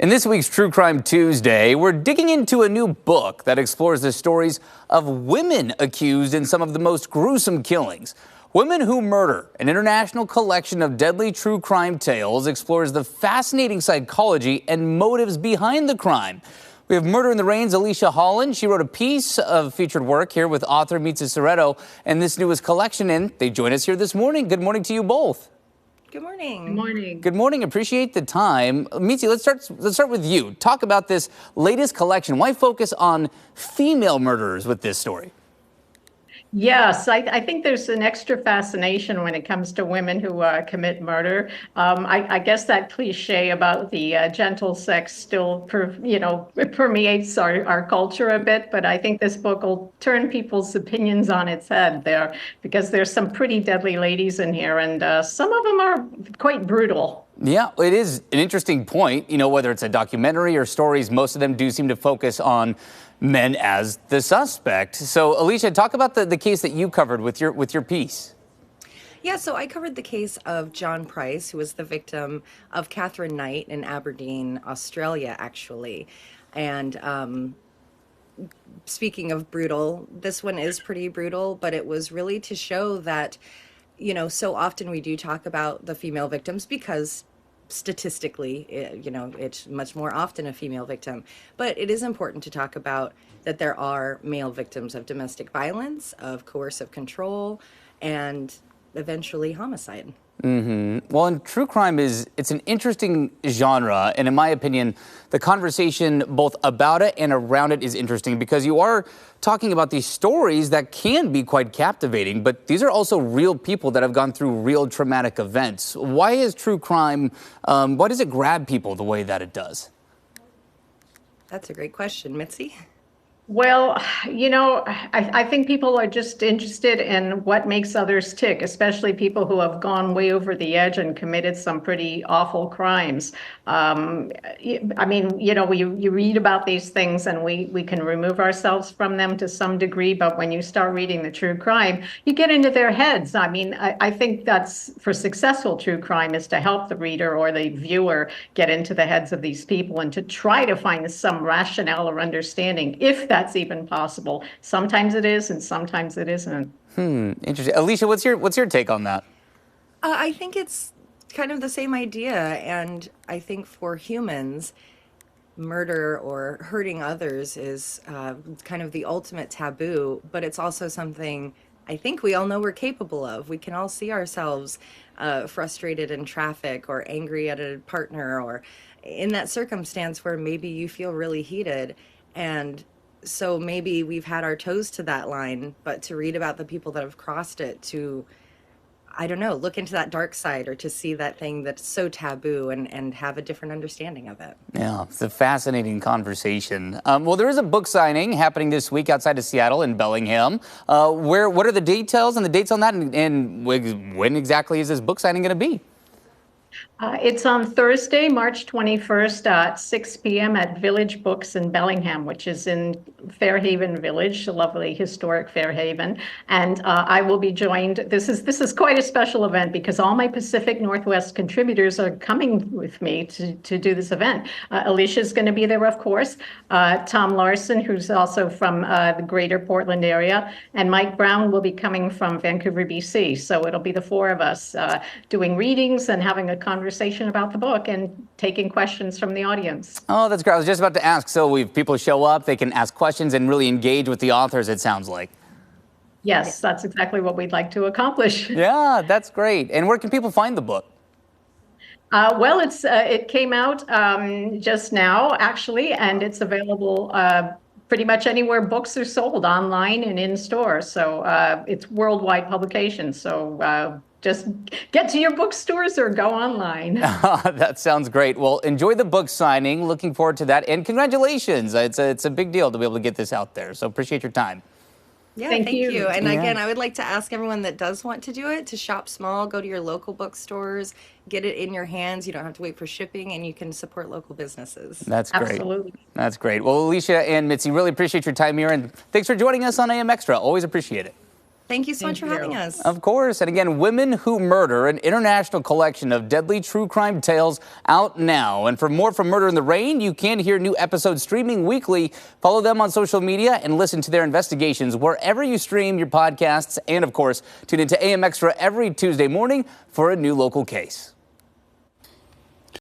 In this week's True Crime Tuesday, we're digging into a new book that explores the stories of women accused in some of the most gruesome killings. Women Who Murder, an international collection of deadly true crime tales, explores the fascinating psychology and motives behind the crime. We have Murder in the Rain's Alisha Holland. She wrote a piece of featured work here with author Mitzi Szereto and this newest collection, and they join us here this morning. Good morning to you both. Good morning. Good morning. Good morning. Appreciate the time. Mitzi, let's start with you. Talk about this latest collection. Why focus on female murderers with this story? Yes, I think there's an extra fascination when it comes to women who commit murder. I guess that cliche about the gentle sex still, permeates our culture a bit, but I think this book will turn people's opinions on its head there, because there's some pretty deadly ladies in here, and some of them are quite brutal. Yeah, it is an interesting point. You know, whether it's a documentary or stories, most of them do seem to focus on men as the suspect. So, Alisha, talk about the case that you covered with your piece. Yeah, so I covered the case of John Price, who was the victim of Catherine Knight in Aberdeen, Australia, actually. And speaking of brutal, this one is pretty brutal, but it was really to show that, you know, so often we do talk about the female victims because statistically, it's much more often a female victim. But it is important to talk about that there are male victims of domestic violence, of coercive control, and eventually homicide. Well, and true crime it's an interesting genre, and in my opinion, the conversation both about it and around it is interesting because you are talking about these stories that can be quite captivating, but these are also real people that have gone through real traumatic events. Why is true crime, why does it grab people the way that it does? That's a great question, Mitzi. Well, I think people are just interested in what makes others tick, especially people who have gone way over the edge and committed some pretty awful crimes. You read about these things and we can remove ourselves from them to some degree, but when you start reading the true crime, you get into their heads. I think that's for successful true crime is to help the reader or the viewer get into the heads of these people and to try to find some rationale or understanding, if that's even possible. Sometimes it is, and sometimes it isn't. Interesting. Alisha, what's your take on that? I think it's kind of the same idea, and I think for humans, murder or hurting others is kind of the ultimate taboo, but it's also something I think we all know we're capable of. We can all see ourselves frustrated in traffic or angry at a partner or in that circumstance where maybe you feel really heated, and so maybe we've had our toes to that line, but to read about the people that have crossed it, to, I don't know, look into that dark side or to see that thing that's so taboo and have a different understanding of it. Yeah, it's a fascinating conversation. Well, there is a book signing happening this week outside of Seattle in Bellingham. What are the details and the dates on that, and when exactly is this book signing going to be? It's on Thursday, March 21st at 6 p.m. at Village Books in Bellingham, which is in Fairhaven Village, a lovely historic Fairhaven. And I will be joined. This is quite a special event because all my Pacific Northwest contributors are coming with me to do this event. Alisha is going to be there, of course. Tom Larson, who's also from the greater Portland area, and Mike Brown will be coming from Vancouver, BC. So it'll be the four of us doing readings and having a conversation about the book and taking questions from the audience. Oh, that's great. I was just about to ask. So if people show up, they can ask questions and really engage with the authors, it sounds like. Yes, that's exactly what we'd like to accomplish. Yeah, that's great. And where can people find the book? Well, it came out just now, actually, and it's available pretty much anywhere books are sold, online and in store. So it's worldwide publication. So just get to your bookstores or go online. That sounds great. Well, enjoy the book signing. Looking forward to that. And congratulations. It's a big deal to be able to get this out there. So appreciate your time. Yeah, thank you. And Yeah. again, I would like to ask everyone that does want to do it to shop small, go to your local bookstores, get it in your hands. You don't have to wait for shipping, and you can support local businesses. That's great. Absolutely. That's great. Well, Alisha and Mitzi, really appreciate your time here. And thanks for joining us on AM Extra. Always appreciate it. Thank you so much for Thank having you. us. Of course. And again, Women Who Murder, an international collection of deadly true crime tales out now. And for more from Murder in the Rain, you can hear new episodes streaming weekly. Follow them on social media and listen to their investigations wherever you stream your podcasts. And of course, tune into AM Extra every Tuesday morning for a new local case.